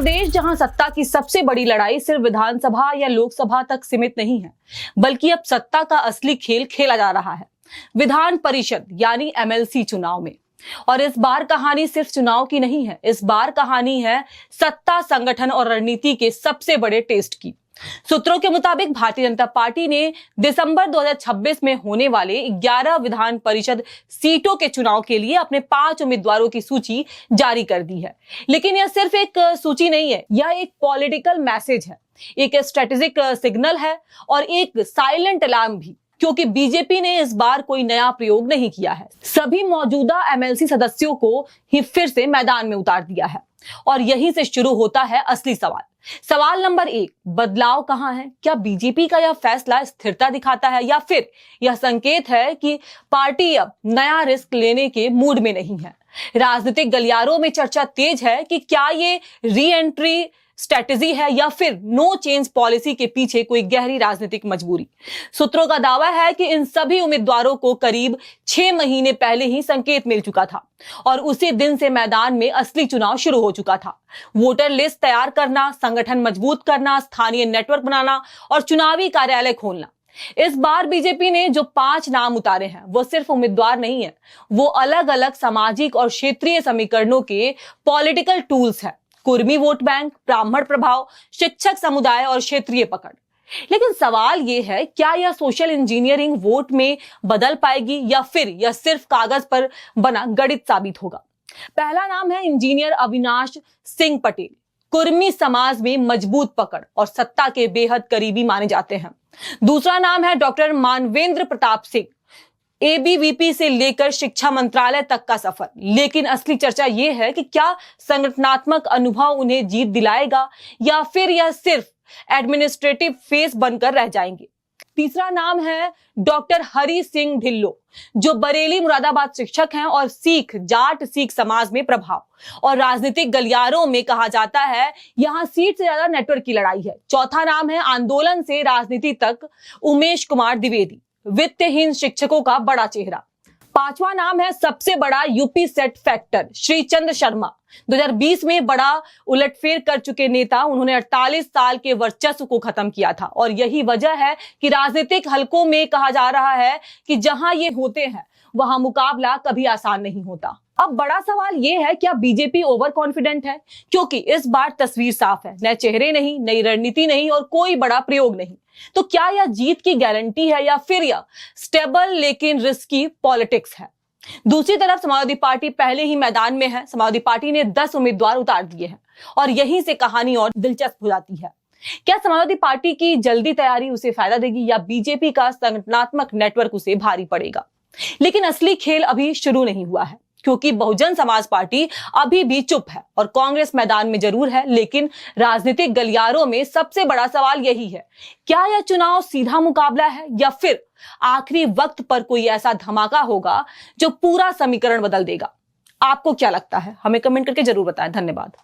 प्रदेश जहां सत्ता की सबसे बड़ी लड़ाई सिर्फ विधानसभा या लोकसभा तक सीमित नहीं है, बल्कि अब सत्ता का असली खेल खेला जा रहा है विधान परिषद यानी एमएलसी चुनाव में। और इस बार कहानी सिर्फ चुनाव की नहीं है, इस बार कहानी है सत्ता, संगठन और रणनीति के सबसे बड़े टेस्ट की। सूत्रों के मुताबिक भारतीय जनता पार्टी ने दिसंबर 2026 में होने वाले 11 विधान परिषद सीटों के चुनाव के लिए अपने 5 उम्मीदवारों की सूची जारी कर दी है। लेकिन यह सिर्फ एक सूची नहीं है, यह एक पॉलिटिकल मैसेज है, एक स्ट्रेटेजिक सिग्नल है और एक साइलेंट अलार्म भी, क्योंकि बीजेपी ने इस बार कोई नया प्रयोग नहीं किया है। सभी मौजूदा एमएलसी सदस्यों को ही फिर से मैदान में उतार दिया है और यहीं से शुरू होता है असली सवाल। सवाल नंबर 1, बदलाव कहां है? क्या बीजेपी का यह फैसला स्थिरता दिखाता है या फिर यह संकेत है कि पार्टी अब नया रिस्क लेने के मूड में नहीं है? राजनीतिक गलियारों में चर्चा तेज है कि क्या ये री एंट्री स्ट्रेटेजी है या फिर नो चेंज पॉलिसी के पीछे कोई गहरी राजनीतिक मजबूरी। सूत्रों का दावा है कि इन सभी उम्मीदवारों को करीब 6 महीने पहले ही संकेत मिल चुका था और उसी दिन से मैदान में असली चुनाव शुरू हो चुका था। वोटर लिस्ट तैयार करना, संगठन मजबूत करना, स्थानीय नेटवर्क बनाना और चुनावी कार्यालय खोलना। इस बार बीजेपी ने जो 5 नाम उतारे हैं वो सिर्फ उम्मीदवार नहीं है, वो अलग अलग सामाजिक और क्षेत्रीय समीकरणों के पॉलिटिकल टूल्स हैं। कुर्मी वोट बैंक, ब्राह्मण प्रभाव, शिक्षक समुदाय और क्षेत्रीय पकड़। लेकिन सवाल यह है, क्या यह सोशल इंजीनियरिंग वोट में बदल पाएगी या फिर यह सिर्फ कागज पर बना गणित साबित होगा? पहला नाम है इंजीनियर अविनाश सिंह पटेल। कुर्मी समाज में मजबूत पकड़ और सत्ता के बेहद करीबी माने जाते हैं। दूसरा नाम है डॉक्टर मानवेंद्र प्रताप सिंह। एबीवीपी से लेकर शिक्षा मंत्रालय तक का सफर। लेकिन असली चर्चा यह है कि क्या संगठनात्मक अनुभव उन्हें जीत दिलाएगा या फिर यह सिर्फ एडमिनिस्ट्रेटिव फेस बनकर रह जाएंगे। तीसरा नाम है डॉक्टर हरि सिंह ढिल्लो, जो बरेली मुरादाबाद शिक्षक हैं और जाट सिख समाज में प्रभाव और राजनीतिक गलियारों में कहा जाता है यहां सीट से ज्यादा नेटवर्क की लड़ाई है। चौथा नाम है आंदोलन से राजनीति तक उमेश कुमार द्विवेदी, वित्तहीन शिक्षकों का बड़ा चेहरा। पांचवा नाम है सबसे बड़ा UP set factor, Shrichandra Sharma. 2020 में बड़ा उलटफेर कर चुके नेता, उन्होंने 48 साल के वर्चस्व को खत्म किया था और यही वजह है कि राजनीतिक हलकों में कहा जा रहा है कि जहां ये होते हैं वहां मुकाबला कभी आसान नहीं होता। अब बड़ा सवाल यह है, क्या बीजेपी ओवर कॉन्फिडेंट है? क्योंकि इस बार तस्वीर साफ है, नए चेहरे नहीं, नई रणनीति नहीं और कोई बड़ा प्रयोग नहीं। तो क्या यह जीत की गारंटी है या फिर यह स्टेबल लेकिन रिस्की पॉलिटिक्स है? दूसरी तरफ समाजवादी पार्टी पहले ही मैदान में है। समाजवादी पार्टी ने 10 उम्मीदवार उतार दिए हैं और यहीं से कहानी और दिलचस्प हो जाती है। क्या समाजवादी पार्टी की जल्दी तैयारी उसे फायदा देगी या बीजेपी का संगठनात्मक नेटवर्क उसे भारी पड़ेगा? लेकिन असली खेल अभी शुरू नहीं हुआ है, क्योंकि बहुजन समाज पार्टी अभी भी चुप है और कांग्रेस मैदान में जरूर है। लेकिन राजनीतिक गलियारों में सबसे बड़ा सवाल यही है, क्या यह चुनाव सीधा मुकाबला है या फिर आखिरी वक्त पर कोई ऐसा धमाका होगा जो पूरा समीकरण बदल देगा? आपको क्या लगता है? हमें कमेंट करके जरूर बताएं। धन्यवाद।